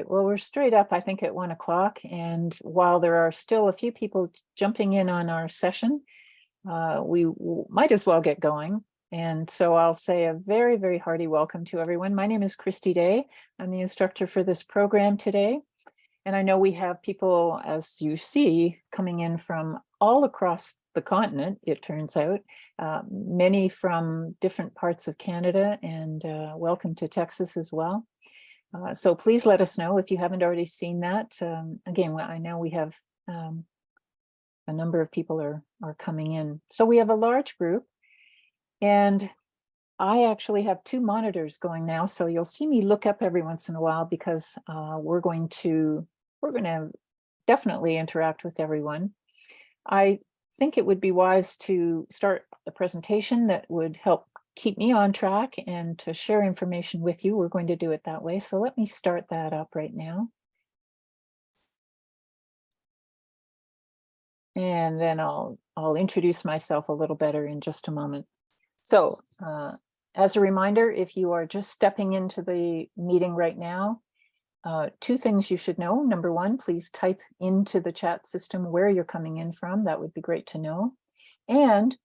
Well, we're straight up, I think, at 1 o'clock. And while there are still a few people jumping in on our session, we might as well get going. And so I'll say a very, very hearty welcome to everyone. My name is Christie Day. I'm the instructor for this program today. And I know we have people, as you see, coming in from all across the continent, it turns out, many from different parts of Canada, and welcome to Texas as well. So please let us know if you haven't already seen that. Again, I know we have a number of people are coming in. So we have a large group, and I actually have 2 monitors going now. So you'll see me look up every once in a while, because we're going to definitely interact with everyone. I think it would be wise to start a presentation that would help keep me on track and to share information with you. We're going to do it that way. So let me start that up right now. And then I'll introduce myself a little better in just a moment. So as a reminder, if you are just stepping into the meeting right now, 2 things you should know. Number 1, please type into the chat system where you're coming in from. That would be great to know. And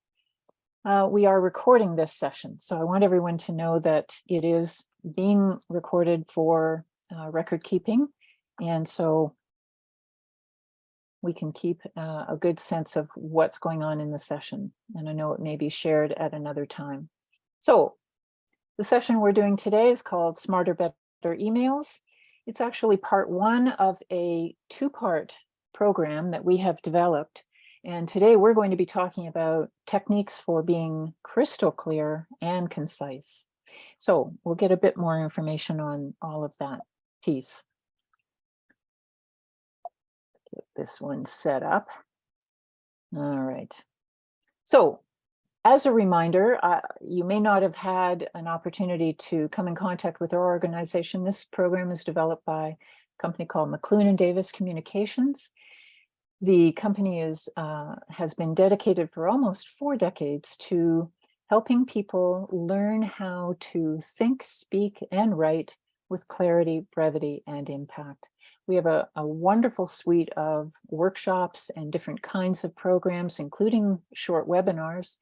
we are recording this session. So I want everyone to know that it is being recorded for record keeping. And so we can keep a good sense of what's going on in the session. And I know it may be shared at another time. So the session we're doing today is called Smarter, Better Emails. It's actually part 1 of a 2-part program that we have developed. And today we're going to be talking about techniques for being crystal clear and concise. So we'll get a bit more information on all of that piece. Get this one set up. All right. So as a reminder, you may not have had an opportunity to come in contact with our organization. This program is developed by a company called McLuhan Davies Communications. The company has been dedicated for almost 4 decades to helping people learn how to think, speak, and write with clarity, brevity, and impact. We have a wonderful suite of workshops and different kinds of programs, including short webinars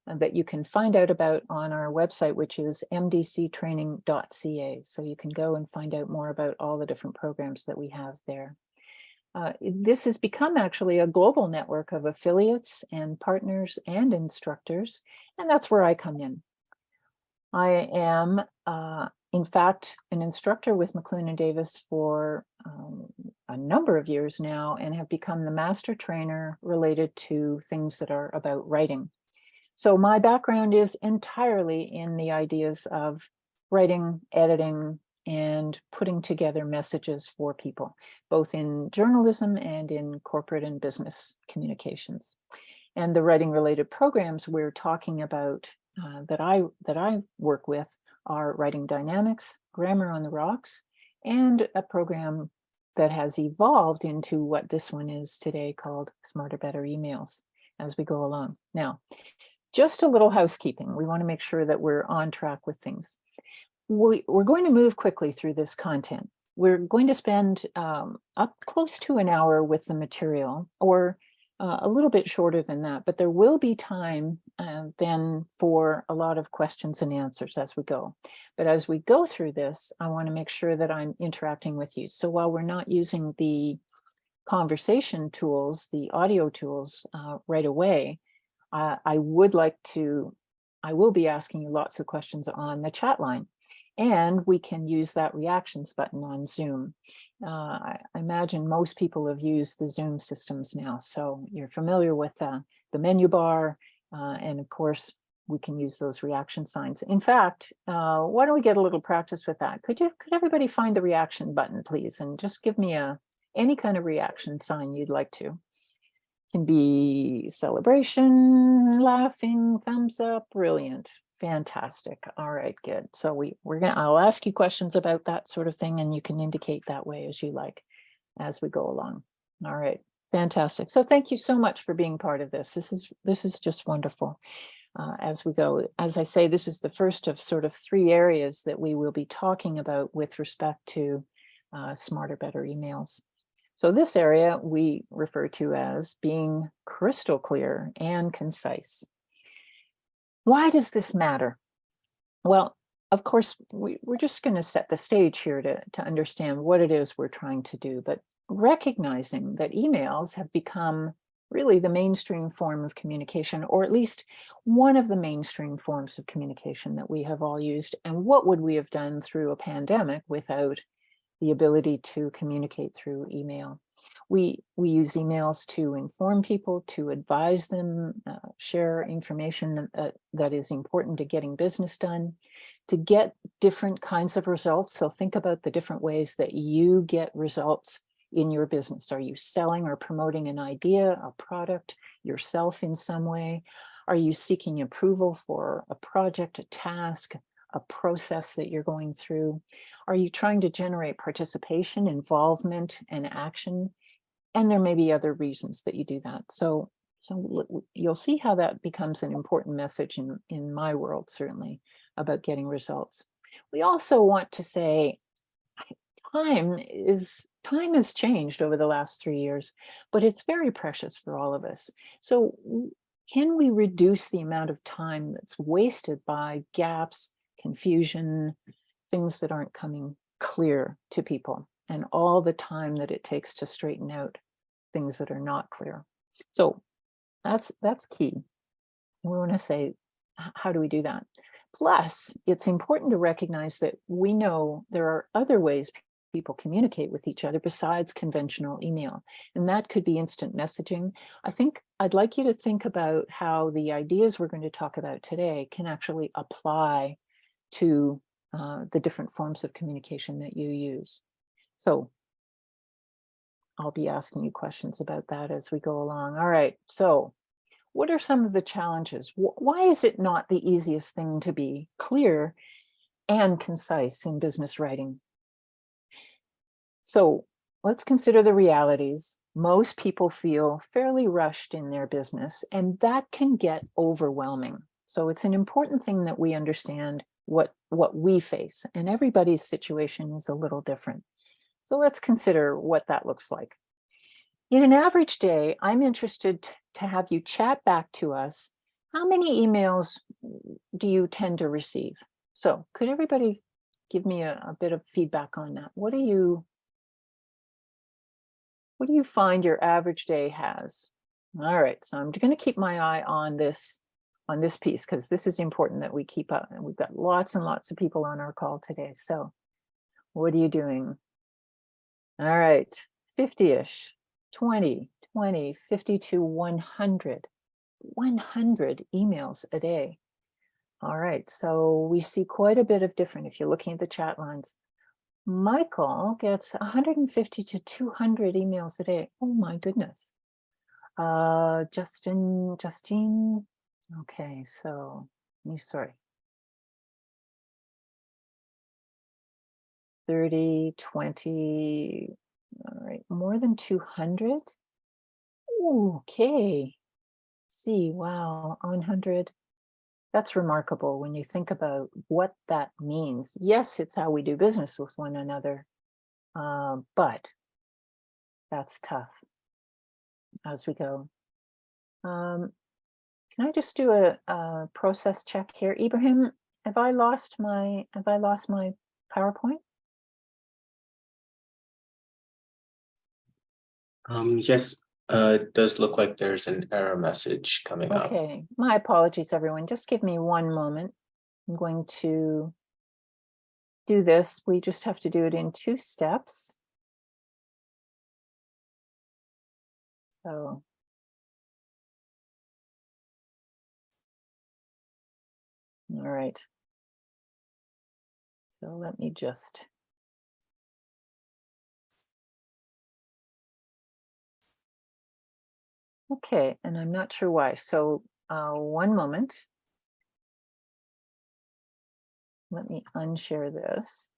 that you can find out about on our website, which is mdctraining.ca. So you can go and find out more about all the different programs that we have there. This has become actually a global network of affiliates and partners and instructors, and that's where I come in. I am, in fact, an instructor with McLuhan Davies for a number of years now, and have become the master trainer related to things that are about writing. So my background is entirely in the ideas of writing, editing, and putting together messages for people, both in journalism and in corporate and business communications. And the writing related programs we're talking about that I work with are Writing Dynamics, Grammar on the Rocks, and a program that has evolved into what this one is today called Smarter, Better Emails as we go along. Now, just a little housekeeping. We want to make sure that we're on track with things. We're going to move quickly through this content. We're going to spend up close to an hour with the material, or a little bit shorter than that, but there will be time then for a lot of questions and answers as we go. But as we go through this, I want to make sure that I'm interacting with you. So while we're not using the conversation tools, the audio tools right away, I will be asking you lots of questions on the chat line. And we can use that reactions button on Zoom. I imagine most people have used the Zoom systems now, so you're familiar with the menu bar, and of course, we can use those reaction signs. In fact, why don't we get a little practice with that? Could everybody find the reaction button, please, and just give me any kind of reaction sign you'd like to. It can be celebration, laughing, thumbs up, brilliant. Fantastic. All right, good. So I'll ask you questions about that sort of thing, and you can indicate that way as you like as we go along. All right. Fantastic. So thank you so much for being part of this. This is just wonderful. As we go, as I say, this is the first of sort of 3 areas that we will be talking about with respect to smarter, better emails. So this area we refer to as being crystal clear and concise. Why does this matter? Well, of course, we're just going to set the stage here to understand what it is we're trying to do, but recognizing that emails have become really the mainstream form of communication, or at least one of the mainstream forms of communication that we have all used. And what would we have done through a pandemic without the ability to communicate through email? We use emails to inform people, to advise them, share information that is important to getting business done, to get different kinds of results. So think about the different ways that you get results in your business. Are you selling or promoting an idea, a product, yourself in some way? Are you seeking approval for a project, a task, a process that you're going through? Are you trying to generate participation, involvement, and action? And there may be other reasons that you do that. So you'll see how that becomes an important message in my world, certainly, about getting results. We also want to say time has changed over the last 3 years, but it's very precious for all of us. So can we reduce the amount of time that's wasted by gaps, confusion, things that aren't coming clear to people, and all the time that it takes to straighten out things that are not clear? So that's key. We want to say, how do we do that? Plus, it's important to recognize that we know there are other ways people communicate with each other besides conventional email, and that could be instant messaging. I think I'd like you to think about how the ideas we're going to talk about today can actually apply to the different forms of communication that you use. So I'll be asking you questions about that as we go along. All right, so what are some of the challenges? Why is it not the easiest thing to be clear and concise in business writing? So let's consider the realities. Most people feel fairly rushed in their business, and that can get overwhelming. So it's an important thing that we understand what we face, and everybody's situation is a little different. So let's consider what that looks like. In an average day, I'm interested to have you chat back to us. How many emails do you tend to receive? So could everybody give me a bit of feedback on that? What do you find your average day has? All right, so I'm going to keep my eye on this piece, because this is important that we keep up. And we've got lots and lots of people on our call today. So what are you doing? All right, 50-ish, 20, 50 to 100 emails a day. All right, so we see quite a bit of different, if you're looking at the chat lines. Michael gets 150 to 200 emails a day. Oh my goodness. Justine, okay, so sorry. 30, 20, all right, more than 200. Okay. See, wow, 100. That's remarkable when you think about what that means. Yes, it's how we do business with one another, but that's tough as we go. Can I just do a process check here? Ibrahim, have I lost my PowerPoint? Yes, it does look like there's an error message coming up. Okay, my apologies, everyone. Just give me one moment. I'm going to do this. We just have to do it in 2 steps. So all right. So let me just. Okay, and I'm not sure why. So one moment. Let me unshare this.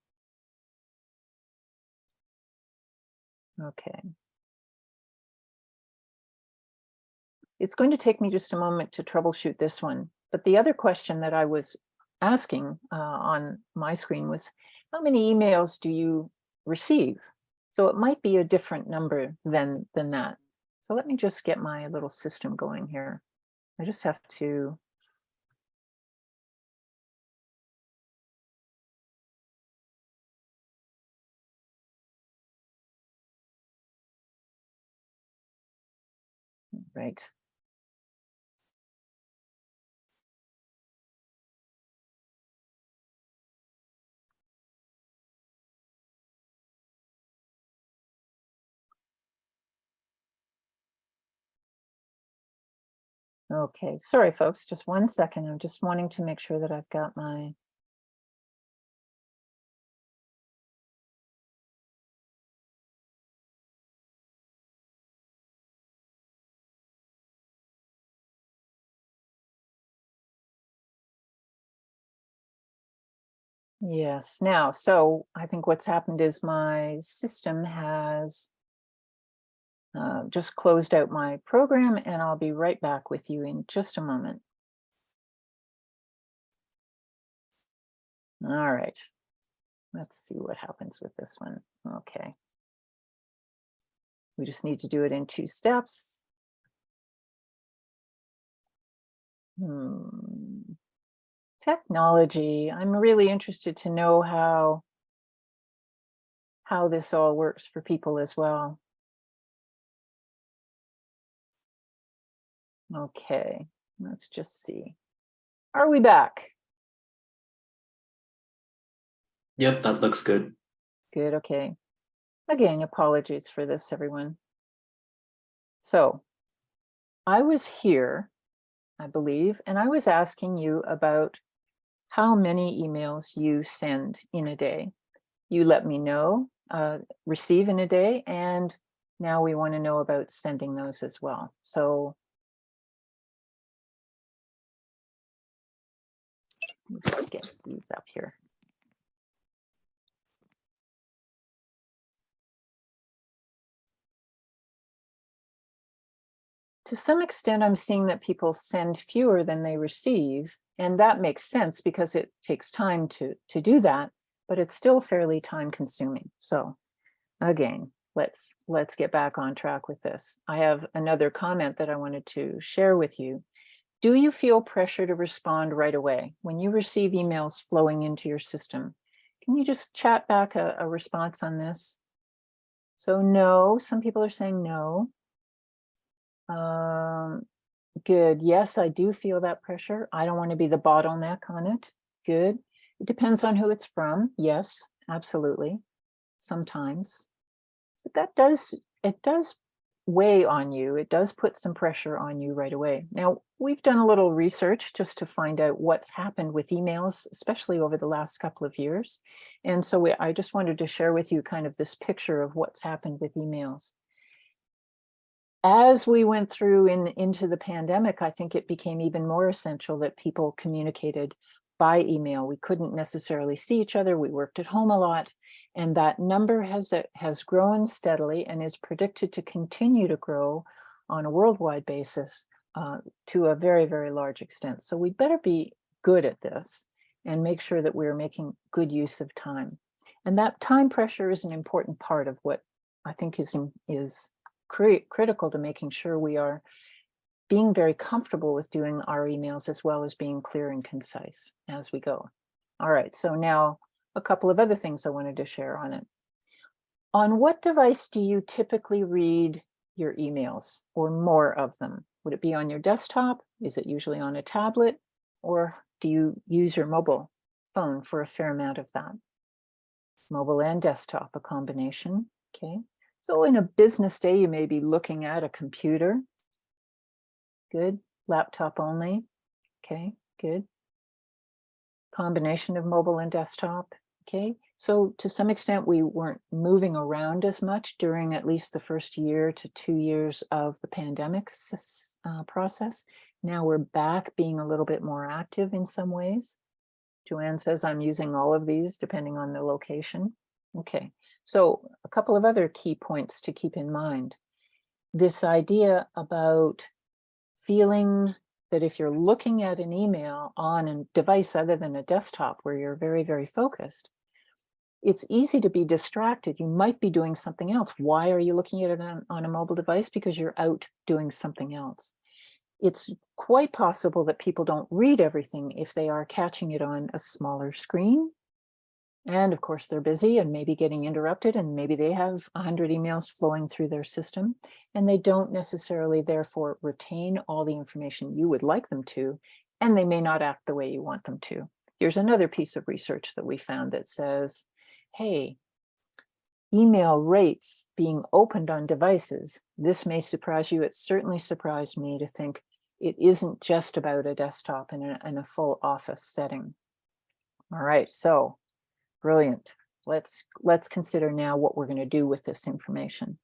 Okay. it's going to take me just a moment to troubleshoot this one. But the other question that I was asking on my screen was, how many emails do you receive? So it might be a different number than that. So let me just get my little system going here. I just have to. Right. Okay, sorry, folks, just 1 second. I'm just wanting to make sure that I've got my. Yes, now, so I think what's happened is my system has just closed out my program, and I'll be right back with you in just a moment. All right, let's see what happens with this one. Okay. We just need to do it in 2 steps. Technology. I'm really interested to know how this all works for people as well. Okay, let's just see. Are we back? Yep, that looks good. Good, okay. Again, apologies for this, everyone. So I was here, I believe, and I was asking you about how many emails you send in a day. You let me know, receive in a day, and now we want to know about sending those as well. So let's get these up here. To some extent, I'm seeing that people send fewer than they receive, and that makes sense because it takes time to do that, but it's still fairly time consuming. So again, let's get back on track with this. I have another comment that I wanted to share with you. Do you feel pressure to respond right away when you receive emails flowing into your system? Can you just chat back a response on this? So no, some people are saying no. Good. Yes, I do feel that pressure. I don't want to be the bottleneck on it. Good. It depends on who it's from. Yes, absolutely. Sometimes. But it does weigh on you. It does put some pressure on you right away. Now, we've done a little research just to find out what's happened with emails, especially over the last couple of years. And so I just wanted to share with you kind of this picture of what's happened with emails. As we went through into the pandemic, I think it became even more essential that people communicated by email. We couldn't necessarily see each other. We worked at home a lot, and that number has grown steadily and is predicted to continue to grow on a worldwide basis to a very, very large extent. So we'd better be good at this and make sure that we're making good use of time. And that time pressure is an important part of what I think is critical to making sure we are being very comfortable with doing our emails as well as being clear and concise as we go. All right, so now a couple of other things I wanted to share on it. On what device do you typically read your emails or more of them? Would it be on your desktop? Is it usually on a tablet? Or do you use your mobile phone for a fair amount of that? Mobile and desktop, a combination, okay? So in a business day, you may be looking at a computer. Good. Laptop only. Okay, good. Combination of mobile and desktop. Okay, so to some extent, we weren't moving around as much during at least the first year to 2 years of the pandemic process. Now we're back being a little bit more active in some ways. Joanne says I'm using all of these depending on the location. Okay, so a couple of other key points to keep in mind. This idea about feeling that if you're looking at an email on a device other than a desktop where you're very, very focused, it's easy to be distracted. You might be doing something else. Why are you looking at it on a mobile device? Because you're out doing something else. It's quite possible that people don't read everything if they are catching it on a smaller screen. And of course, they're busy and maybe getting interrupted, and maybe they have 100 emails flowing through their system, and they don't necessarily therefore retain all the information you would like them to, and they may not act the way you want them to. Here's another piece of research that we found that says, hey, email rates being opened on devices, this may surprise you. It certainly surprised me to think it isn't just about a desktop in a full office setting. All right, so brilliant. Let's consider now what we're going to do with this information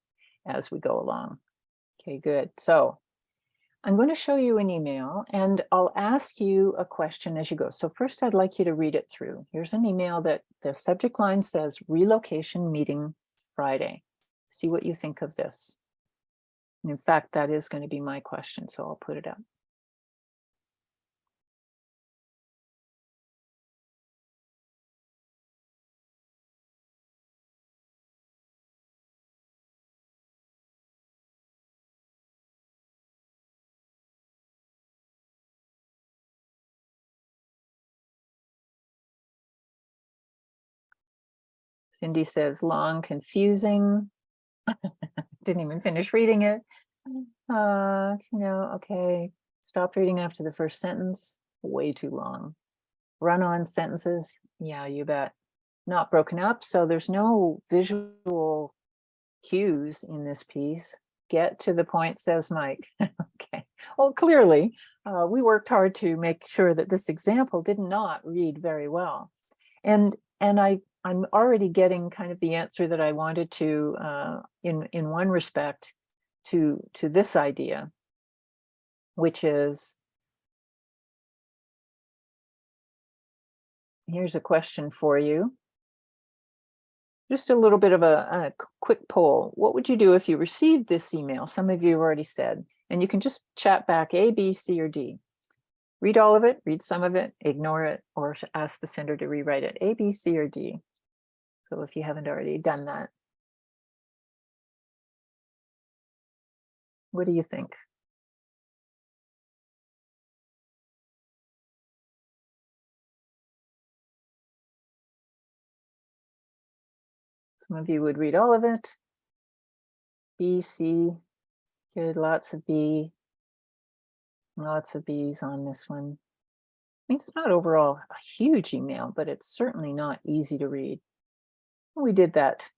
as we go along. Okay, good. So I'm going to show you an email and I'll ask you a question as you go. So first, I'd like you to read it through. Here's an email that the subject line says relocation meeting Friday. See what you think of this. And in fact, that is going to be my question, so I'll put it up. Cindy says long, confusing. Didn't even finish reading it. Okay. Stopped reading after the first sentence. Way too long. Run-on sentences. Yeah, you bet. Not broken up, so there's no visual cues in this piece. Get to the point, says Mike. Okay. Well, clearly, we worked hard to make sure that this example did not read very well. And I'm already getting kind of the answer that I wanted to, in one respect, to this idea, which is, here's a question for you. Just a little bit of a quick poll. What would you do if you received this email? Some of you have already said, and you can just chat back A, B, C, or D. Read all of it, read some of it, ignore it, or ask the sender to rewrite it. A, B, C, or D. So if you haven't already done that, what do you think? Some of you would read all of it. B, C, good, lots of B. Lots of B's on this one. I mean, it's not overall a huge email, but it's certainly not easy to read. We did that.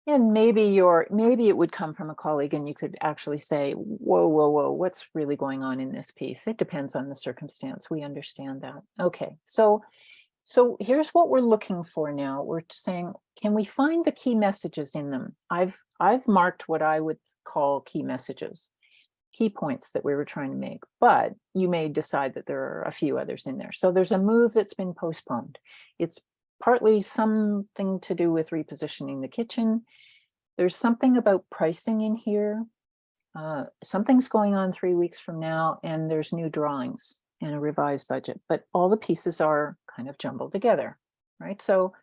And maybe it would come from a colleague and you could actually say, whoa, whoa, whoa, what's really going on in this piece? It depends on the circumstance. We understand that. Okay, so here's what we're looking for now. We're saying, can we find the key messages in them? I've marked what I would call key messages, key points that we were trying to make, but you may decide that there are a few others in there. So there's a move that's been postponed. It's partly something to do with repositioning the kitchen. There's something about pricing in here. Something's going on 3 weeks from now, and there's new drawings and a revised budget, but all the pieces are kind of jumbled together, right? So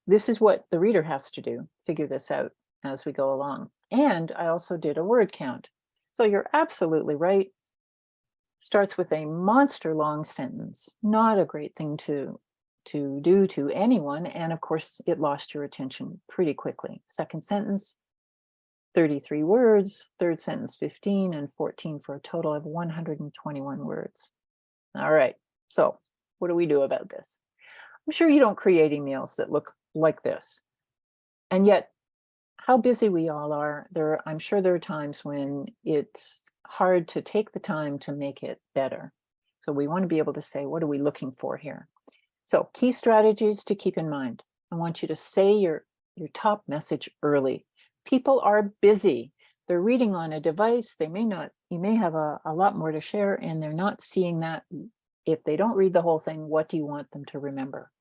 this is what the reader has to do, figure this out as we go along. And I also did a word count. So you're absolutely right. Starts with a monster long sentence, not a great thing to do to anyone. And of course, it lost your attention pretty quickly. Second sentence, 33 words, third sentence, 15, and 14 for a total of 121 words. All right, so what do we do about this? I'm sure you don't create emails that look like this. And yet, how busy we all are, I'm sure there are times when it's hard to take the time to make it better. So we want to be able to say, what are we looking for here? So key strategies to keep in mind. I want you to say your top message early. People are busy. They're reading on a device. You may have a lot more to share, and they're not seeing that. If they don't read the whole thing, what do you want them to remember?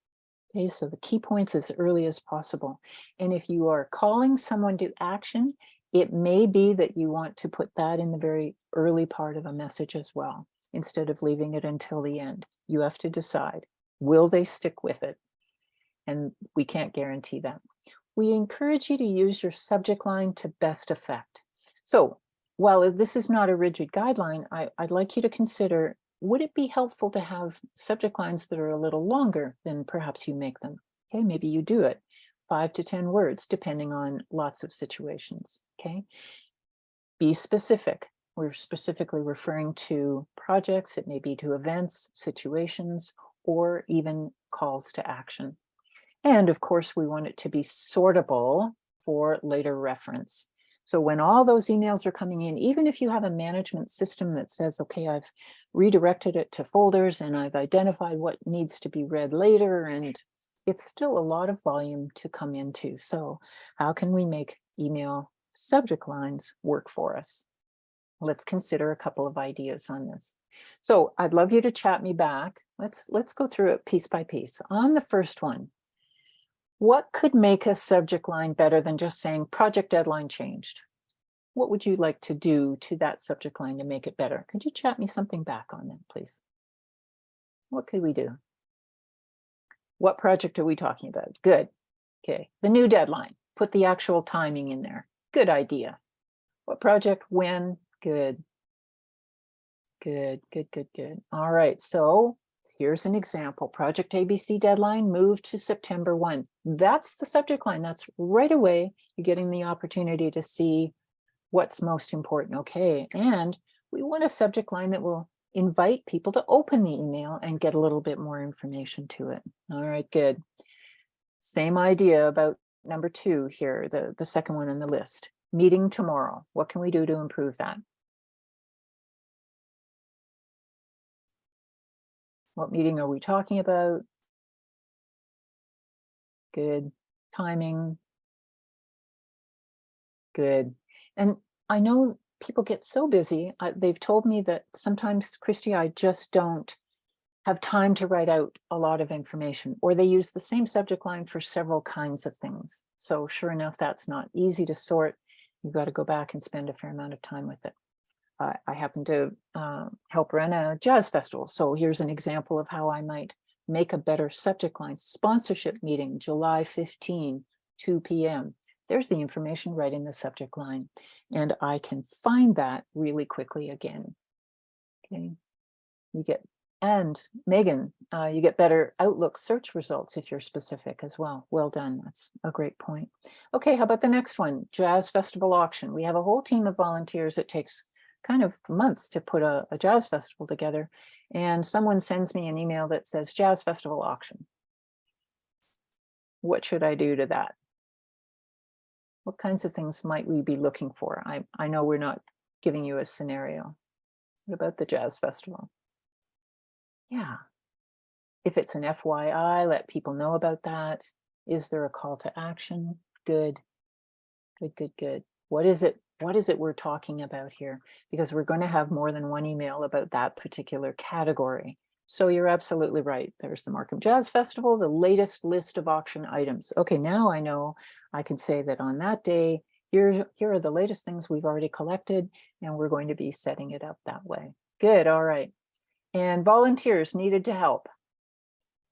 Okay, so the key points as early as possible. And if you are calling someone to action, It may be that you want to put that in the very early part of a message as well, instead of leaving it until the end. You have to decide, will they stick with it? And we can't guarantee that. We encourage you to use your subject line to best effect. So while this is not a rigid guideline, I'd like you to consider, would it be helpful to have subject lines that are a little longer than perhaps you make them? Okay, maybe you do it 5 to 10 words, depending on lots of situations. Okay, be specific. We're specifically referring to projects. It may be to events, situations, or even calls to action. And of course, we want it to be sortable for later reference. So when all those emails are coming in, even if you have a management system that says, okay, I've redirected it to folders and I've identified what needs to be read later, and it's still a lot of volume to come into. So how can we make email subject lines work for us? Let's consider a couple of ideas on this. So I'd love you to chat me back. Let's go through it piece by piece. On the first one, what could make a subject line better than just saying project deadline changed? What would you like to do to that subject line to make it better? Could you chat me something back on that, please? What could we do? What project are we talking about? Good. Okay. The new deadline. Put the actual timing in there. Good idea. What project? When? Good. Good, good, good, good. All right. So here's an example. Project ABC deadline moved to September 1. That's the subject line. That's right away. You're getting the opportunity to see what's most important. Okay. And we want a subject line that will invite people to open the email and get a little bit more information to it. All right, good. Same idea about number 2 here, the second one on the list. Meeting tomorrow. What can we do to improve that? What meeting are we talking about? Good. Timing. Good. And I know people get so busy. They've told me that sometimes, Christie, I just don't have time to write out a lot of information, or they use the same subject line for several kinds of things. So sure enough, that's not easy to sort. You've got to go back and spend a fair amount of time with it. I happen to help run a jazz festival. So here's an example of how I might make a better subject line. Sponsorship meeting, July 15, 2 p.m. There's the information right in the subject line. And I can find that really quickly again. Okay, and Megan, you get better Outlook search results if you're specific as well. Well done. That's a great point. Okay, how about the next one? Jazz festival auction. We have a whole team of volunteers. It takes kind of months to put a jazz festival together. And someone sends me an email that says jazz festival auction. What should I do to that? What kinds of things might we be looking for? I know we're not giving you a scenario. What about the jazz festival? Yeah. If it's an FYI, let people know about that. Is there a call to action? Good. Good, good, good. What is it? What is it we're talking about here? Because we're going to have more than one email about that particular category. So you're absolutely right. There's the Markham Jazz Festival, the latest list of auction items. Okay, now I know I can say that on that day, here are the latest things we've already collected, and we're going to be setting it up that way. Good, all right. And volunteers needed to help.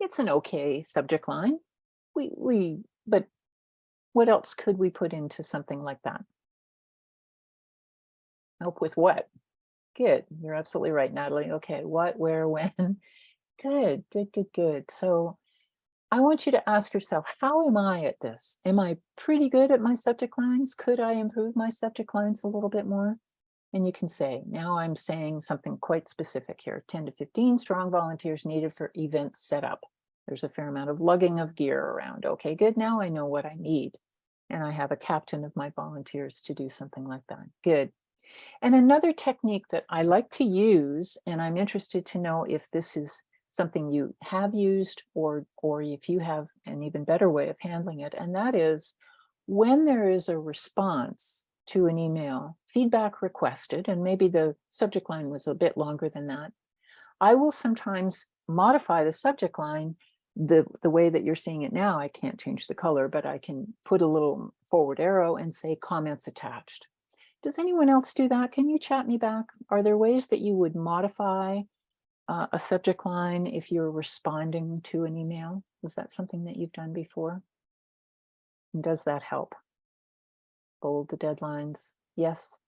It's an okay subject line. But what else could we put into something like that? Help with what? Good. You're absolutely right, Natalie. Okay. What, where, when? Good, good, good, good. So I want you to ask yourself, how am I at this? Am I pretty good at my subject lines? Could I improve my subject lines a little bit more? And you can say, now I'm saying something quite specific here. 10 to 15 strong volunteers needed for event setup. There's a fair amount of lugging of gear around. Okay, good. Now I know what I need. And I have a captain of my volunteers to do something like that. Good. And another technique that I like to use, and I'm interested to know if this is something you have used or if you have an even better way of handling it, and that is when there is a response to an email, feedback requested, and maybe the subject line was a bit longer than that, I will sometimes modify the subject line the way that you're seeing it now. I can't change the color, but I can put a little forward arrow and say comments attached. Does anyone else do that? Can you chat me back? Are there ways that you would modify a subject line if you're responding to an email? Is that something that you've done before? And does that help? Bold the deadlines. Yes.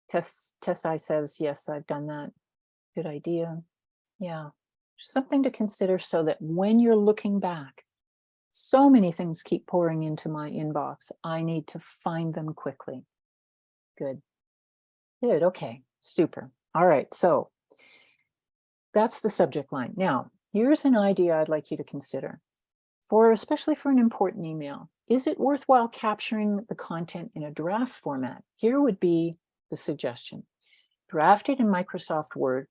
Tess I says, yes, I've done that. Good idea. Yeah. Something to consider so that when you're looking back, so many things keep pouring into my inbox. I need to find them quickly. Good. Good. Okay. Super. All right. So that's the subject line. Now, here's an idea I'd like you to consider. Especially for an important email, is it worthwhile capturing the content in a draft format? Here would be the suggestion. Draft it in Microsoft Word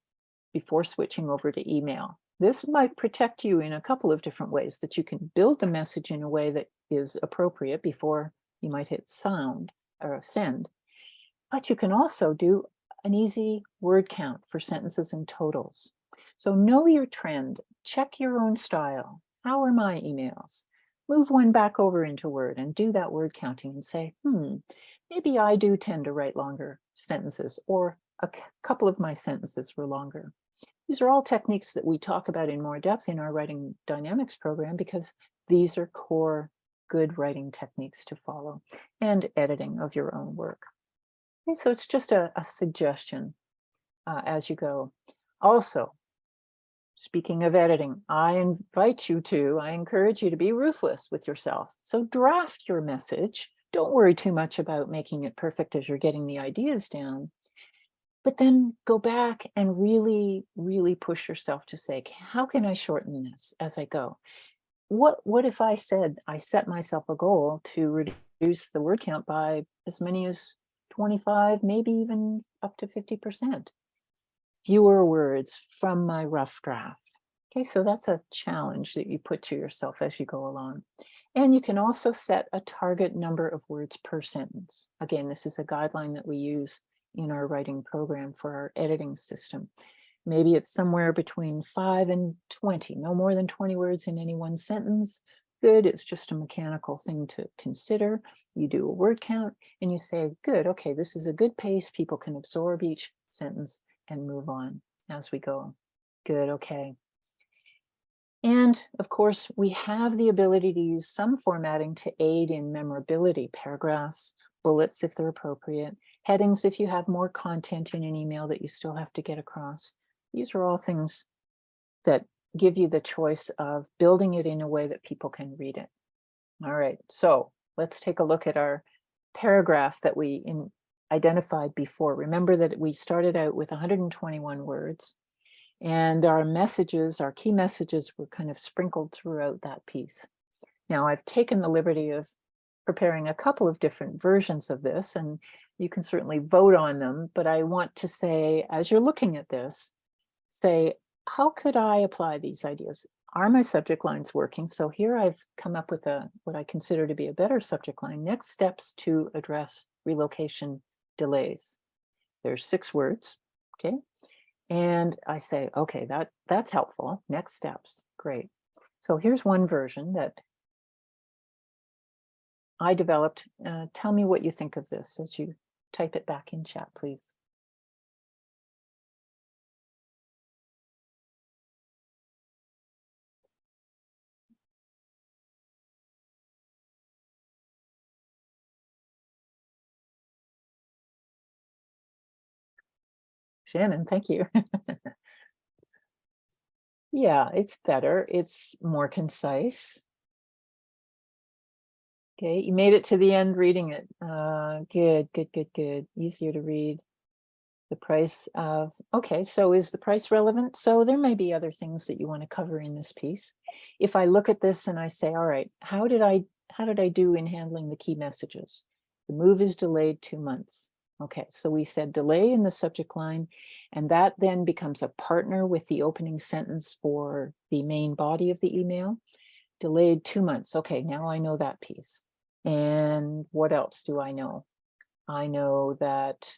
before switching over to email. This might protect you in a couple of different ways, that you can build the message in a way that is appropriate before you might hit send. But you can also do an easy word count for sentences and totals. So know your trend, check your own style. How are my emails? Move one back over into Word and do that word counting and say, maybe I do tend to write longer sentences, or a couple of my sentences were longer. These are all techniques that we talk about in more depth in our Writing Dynamics program, because these are core good writing techniques to follow, and editing of your own work. Okay, so it's just a suggestion as you go. Also, speaking of editing, I encourage you to be ruthless with yourself. So draft your message. Don't worry too much about making it perfect as you're getting the ideas down, but then go back and really, really push yourself to say, how can I shorten this as I go? What if I said I set myself a goal to reduce the word count by as many as 25, maybe even up to 50%? Fewer words from my rough draft. Okay, so that's a challenge that you put to yourself as you go along. And you can also set a target number of words per sentence. Again, this is a guideline that we use in our writing program for our editing system. Maybe it's somewhere between 5 and 20, no more than 20 words in any one sentence. Good, it's just a mechanical thing to consider. You do a word count and you say, good, okay, this is a good pace. People can absorb each sentence and move on as we go. Good, okay. And of course, we have the ability to use some formatting to aid in memorability, paragraphs, bullets if they're appropriate, headings if you have more content in an email that you still have to get across. These are all things that give you the choice of building it in a way that people can read it. All right, so let's take a look at our paragraph that we identified before. Remember that we started out with 121 words, and our key messages were kind of sprinkled throughout that piece. Now I've taken the liberty of preparing a couple of different versions of this, and you can certainly vote on them, but I want to say, as you're looking at this, say, how could I apply these ideas? Are my subject lines working? So here I've come up with what I consider to be a better subject line: next steps to address relocation delays. There's 6 words, okay? And I say, okay, that's helpful. Next steps, great. So here's one version that I developed. Tell me what you think of this as you type it back in chat, please. Shannon, thank you. Yeah, it's better. It's more concise. Okay, you made it to the end reading it. Good, good, good, good. Easier to read. The price of, okay, so is the price relevant? So there may be other things that you want to cover in this piece. If I look at this and I say, all right, how did I do in handling the key messages? The move is delayed 2 months. Okay, so we said delay in the subject line, and that then becomes a partner with the opening sentence for the main body of the email. Delayed 2 months. Okay, now I know that piece. And what else do I know? I know that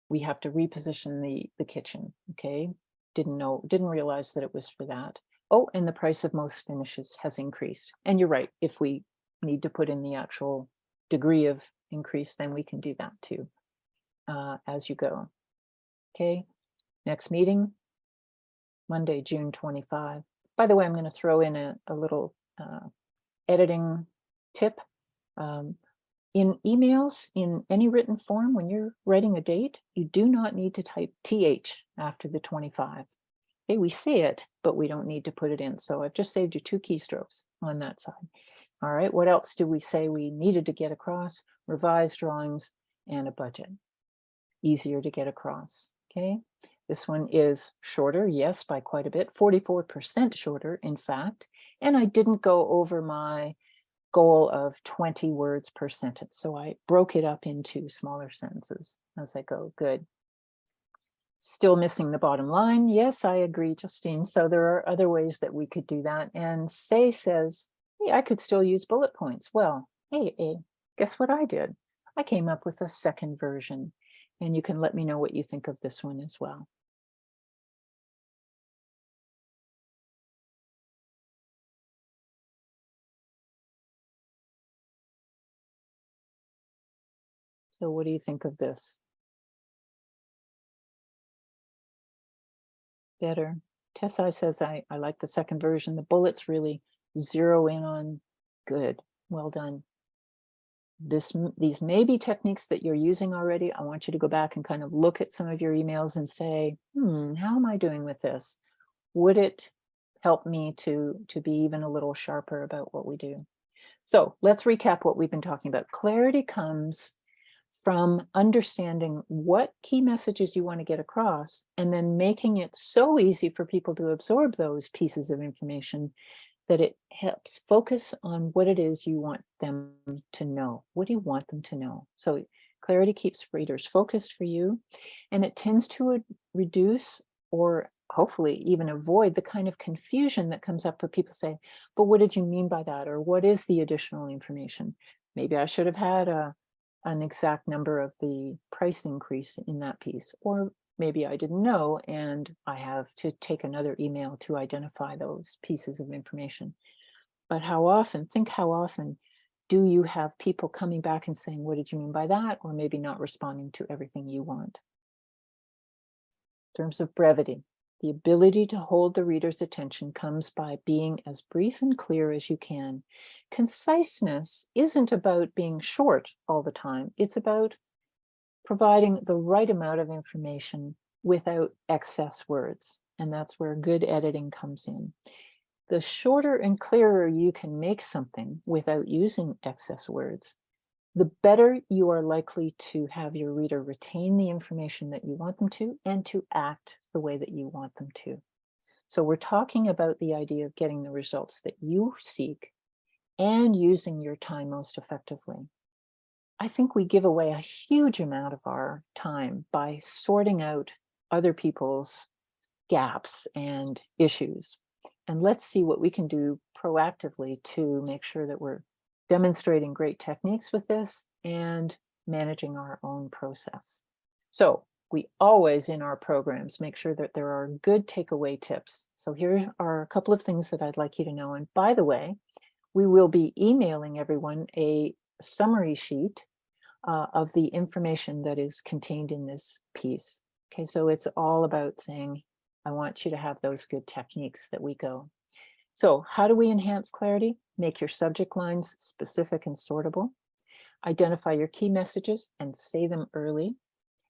we have to reposition the kitchen. Okay, didn't realize that it was for that. Oh, and the price of most finishes has increased. And you're right, if we need to put in the actual degree of increase, then we can do that too as you go. Okay, next meeting, Monday, June 25. By the way, I'm going to throw in a little editing tip. In emails, in any written form, when you're writing a date, you do not need to type TH after the 25. Okay, we say it, but we don't need to put it in. So I've just saved you 2 keystrokes on that side. All right, what else do we say we needed to get across? Revised drawings and a budget. Easier to get across, okay? This one is shorter, yes, by quite a bit, 44% shorter, in fact. And I didn't go over my goal of 20 words per sentence. So I broke it up into smaller sentences as I go. Good. Still missing the bottom line. Yes, I agree, Justine. So there are other ways that we could do that. And Say says, hey, I could still use bullet points. Well, hey, guess what I did? I came up with a second version. And you can let me know what you think of this one as well. So what do you think of this? Better. Tessai says, I like the second version. The bullets really zero in on good. Well done. These may be techniques that you're using already. I want you to go back and kind of look at some of your emails and say, how am I doing with this? Would it help me to be even a little sharper about what we do? So let's recap what we've been talking about. Clarity comes from understanding what key messages you want to get across and then making it so easy for people to absorb those pieces of information that it helps focus on what it is you want them to know. What do you want them to know? So clarity keeps readers focused for you, and it tends to reduce or hopefully even avoid the kind of confusion that comes up where people say, but what did you mean by that? Or what is the additional information? Maybe I should have had an exact number of the price increase in that piece, or maybe I didn't know and I have to take another email to identify those pieces of information. But think how often do you have people coming back and saying, what did you mean by that? Or maybe not responding to everything you want. In terms of brevity, the ability to hold the reader's attention comes by being as brief and clear as you can. Conciseness isn't about being short all the time. It's about providing the right amount of information without excess words. And that's where good editing comes in. The shorter and clearer you can make something without using excess words, the better you are likely to have your reader retain the information that you want them to and to act the way that you want them to. So we're talking about the idea of getting the results that you seek and using your time most effectively. I think we give away a huge amount of our time by sorting out other people's gaps and issues. And let's see what we can do proactively to make sure that we're demonstrating great techniques with this and managing our own process. So we always in our programs make sure that there are good takeaway tips. So here are a couple of things that I'd like you to know. And by the way, we will be emailing everyone a summary sheet of the information that is contained in this piece. Okay, so it's all about saying, I want you to have those good techniques that we go. So how do we enhance clarity? Make your subject lines specific and sortable. Identify your key messages and say them early.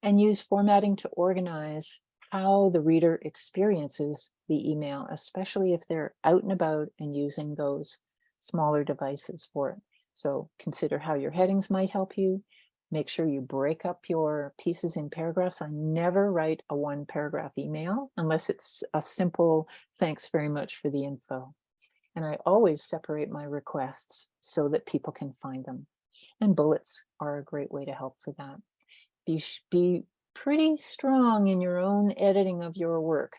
And use formatting to organize how the reader experiences the email, especially if they're out and about and using those smaller devices for it. So consider how your headings might help you. Make sure you break up your pieces in paragraphs. I never write a 1-paragraph email unless it's a simple thanks very much for the info. And I always separate my requests so that people can find them. And bullets are a great way to help for that. Be pretty strong in your own editing of your work.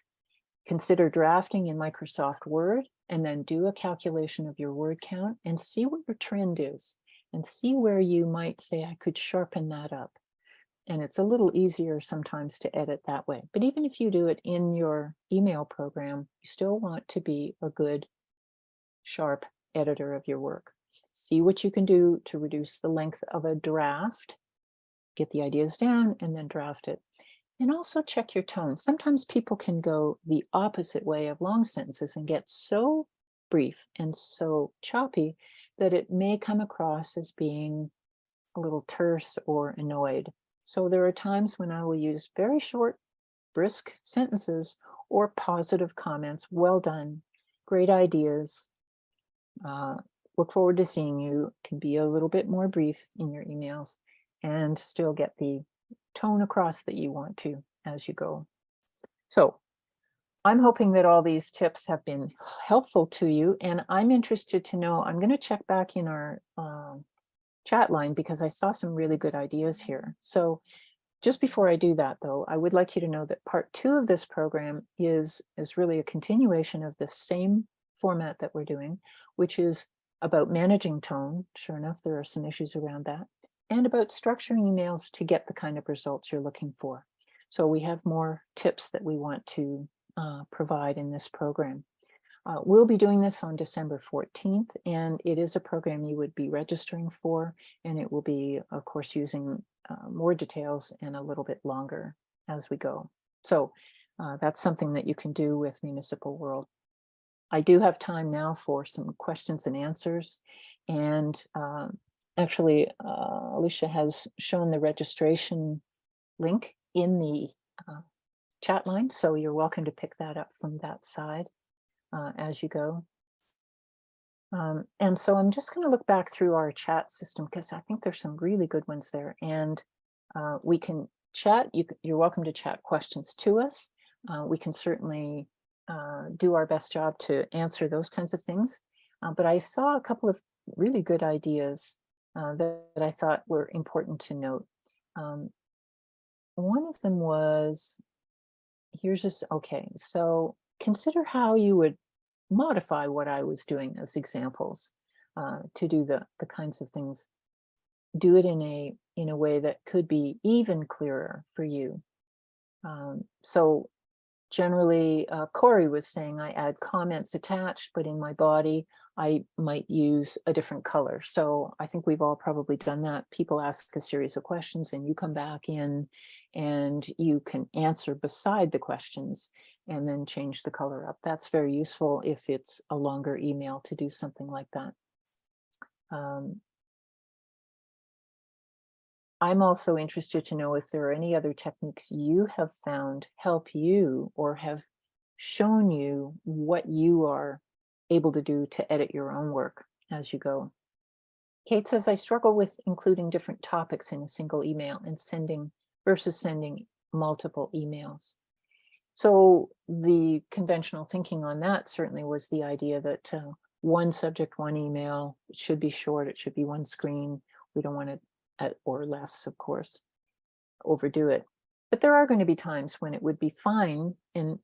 Consider drafting in Microsoft Word and then do a calculation of your word count and see what your trend is and see where you might say, I could sharpen that up. And it's a little easier sometimes to edit that way. But even if you do it in your email program, you still want to be a good, sharp editor of your work. see what you can do to reduce the length of a draft, get the ideas down, and then draft it. And also check your tone. Sometimes people can go the opposite way of long sentences and get so brief and so choppy that it may come across as being a little terse or annoyed. So there are times when I will use very short, brisk sentences or positive comments. Well done, great ideas. Look forward to seeing you. Can be a little bit more brief in your emails and still get the tone across that you want to as you go. So I'm hoping that all these tips have been helpful to you, and I'm interested to know, I'm going to check back in our chat line because I saw some really good ideas here. So just before I do that, though, I would like you to know that part 2 of this program is really a continuation of the same format that we're doing, which is about managing tone. Sure enough, there are some issues around that, and about structuring emails to get the kind of results you're looking for. So we have more tips that we want to provide in this program. We'll be doing this on December 14th, and it is a program you would be registering for, and it will be, of course, using more details and a little bit longer as we go. So that's something that you can do with Municipal World. I do have time now for some questions and answers, and actually, Alicia has shown the registration link in the chat line, so you're welcome to pick that up from that side as you go. And so I'm just going to look back through our chat system because I think there's some really good ones there, and we can chat. You're welcome to chat questions to us. We can certainly do our best job to answer those kinds of things. But I saw a couple of really good ideas that I thought were important to note. One of them was, here's this, okay, so consider how you would modify what I was doing as examples to do the kinds of things. Do it in a way that could be even clearer for you. So generally, Corey was saying I add comments attached, but in my body, I might use a different color. So I think we've all probably done that. People ask a series of questions and you come back in and you can answer beside the questions and then change the color up. That's very useful if it's a longer email to do something like that. I'm also interested to know if there are any other techniques you have found help you or have shown you what you are able to do to edit your own work as you go. Kate says, I struggle with including different topics in a single email and sending multiple emails. So the conventional thinking on that certainly was the idea that one subject, one email, it should be short, it should be one screen. We don't want to, or less, of course, overdo it. But there are going to be times when it would be fine and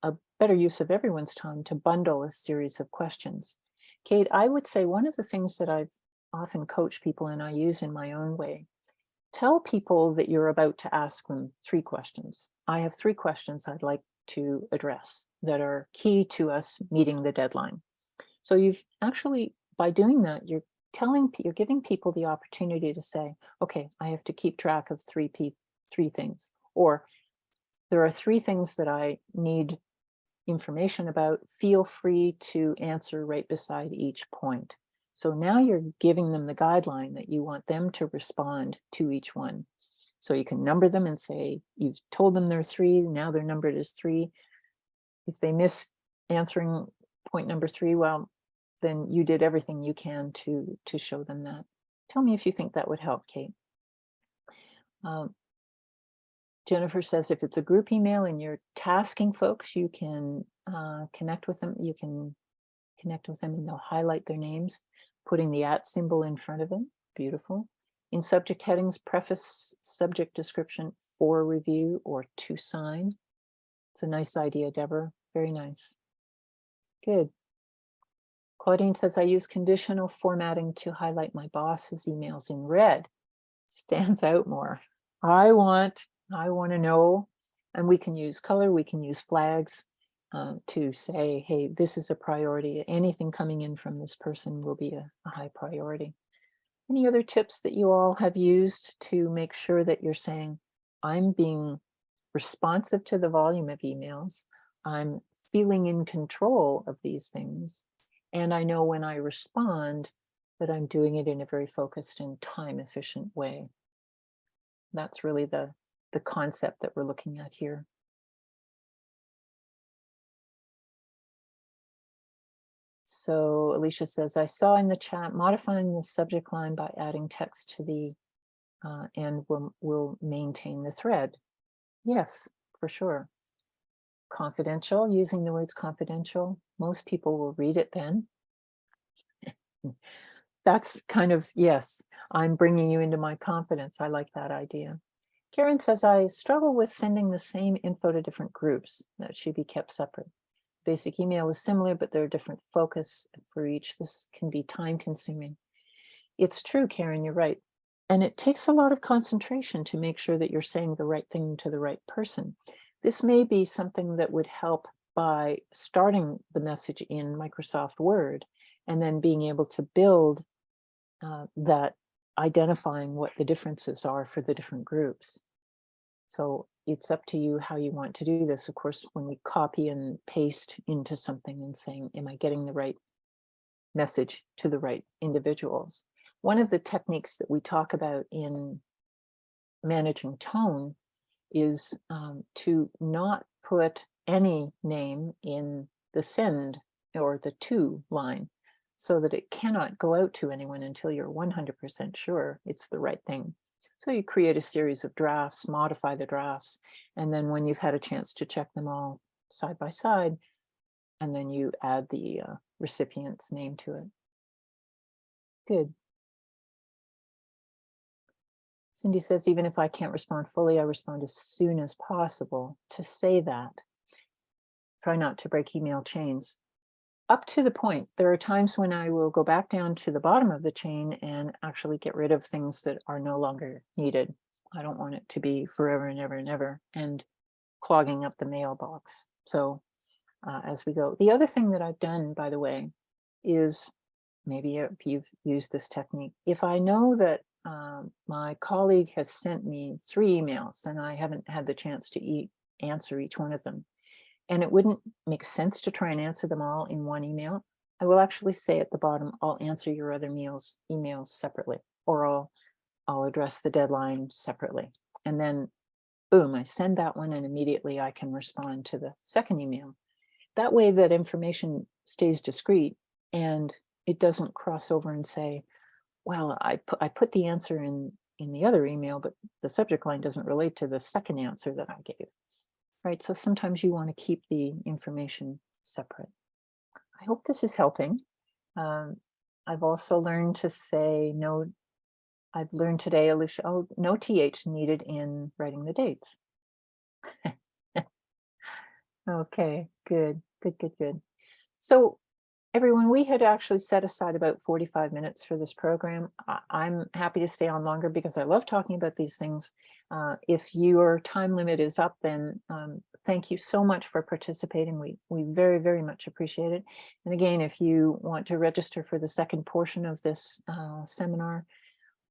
a better use of everyone's time to bundle a series of questions. Kate, I would say one of the things that I've often coached people and I use in my own way, tell people that you're about to ask them 3 questions. I have 3 questions I'd like to address that are key to us meeting the deadline. So you've actually, by doing that, you're giving people the opportunity to say, okay, I have to keep track of 3 things, or there are 3 things that I need information about. Feel free to answer right beside each point. So now you're giving them the guideline that you want them to respond to each one. So you can number them and say, you've told them they're 3, now they're numbered as 3. If they miss answering point number 3, well, then you did everything you can to show them that. Tell me if you think that would help, Kate. Jennifer says, if it's a group email and you're tasking folks, you can connect with them. You can connect with them and they'll highlight their names, putting the @ symbol in front of them. Beautiful. In subject headings, preface subject description for review or to sign. It's a nice idea, Deborah. Very nice. Good. Claudine says, I use conditional formatting to highlight my boss's emails in red. Stands out more. I want to know, and we can use color, we can use flags. to say, hey, this is a priority. Anything coming in from this person will be a high priority. Any other tips that you all have used to make sure that you're saying, I'm being responsive to the volume of emails, I'm feeling in control of these things, and I know when I respond that I'm doing it in a very focused and time efficient way. That's really the concept that we're looking at here. So Alicia says, I saw in the chat modifying the subject line by adding text to the end will maintain the thread. Yes, for sure. Confidential, using the words confidential. Most people will read it then. That's kind of, yes, I'm bringing you into my confidence. I like that idea. Karen says, I struggle with sending the same info to different groups. That should be kept separate. Basic email is similar, but there are different focus for each. This can be time consuming. It's true, Karen, you're right. And it takes a lot of concentration to make sure that you're saying the right thing to the right person. This may be something that would help by starting the message in Microsoft Word and then being able to build that, identifying what the differences are for the different groups. So it's up to you how you want to do this. Of course, when we copy and paste into something and saying, am I getting the right message to the right individuals? One of the techniques that we talk about in managing tone is to not put any name in the send or the to line, so that it cannot go out to anyone until you're 100% sure it's the right thing. So you create a series of drafts, modify the drafts, and then when you've had a chance to check them all side by side, and then you add the recipient's name to it. Good. Cindy says, even if I can't respond fully, I respond as soon as possible. To say that, try not to break email chains. Up to the point, there are times when I will go back down to the bottom of the chain and actually get rid of things that are no longer needed. I don't want it to be forever and ever and ever and clogging up the mailbox. So as we go, the other thing that I've done, by the way, is, maybe if you've used this technique, if I know that my colleague has sent me 3 emails and I haven't had the chance to answer each one of them, and it wouldn't make sense to try and answer them all in one email, I will actually say at the bottom, I'll answer your other emails separately, or I'll address the deadline separately. And then boom, I send that one and immediately I can respond to the second email. That way that information stays discreet and it doesn't cross over and say, well, I put the answer in the other email, but the subject line doesn't relate to the second answer that I gave. Right, so sometimes you want to keep the information separate. I hope this is helping. I've also learned to say no. I've learned today, Alicia, oh, no TH needed in writing the dates. Okay, good. So everyone, we had actually set aside about 45 minutes for this program. I'm happy to stay on longer because I love talking about these things. If your time limit is up, then thank you so much for participating. We very, very much appreciate it. And again, if you want to register for the second portion of this seminar,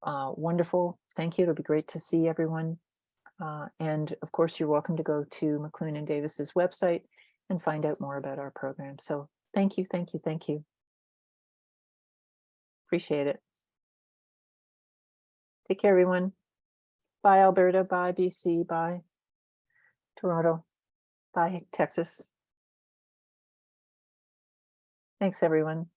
wonderful. Thank you. It'll be great to see everyone. And of course, you're welcome to go to McLuhan Davies's website and find out more about our program. So thank you. Appreciate it. Take care, everyone. Bye, Alberta. Bye, BC. Bye, Toronto. Bye, Texas. Thanks, everyone.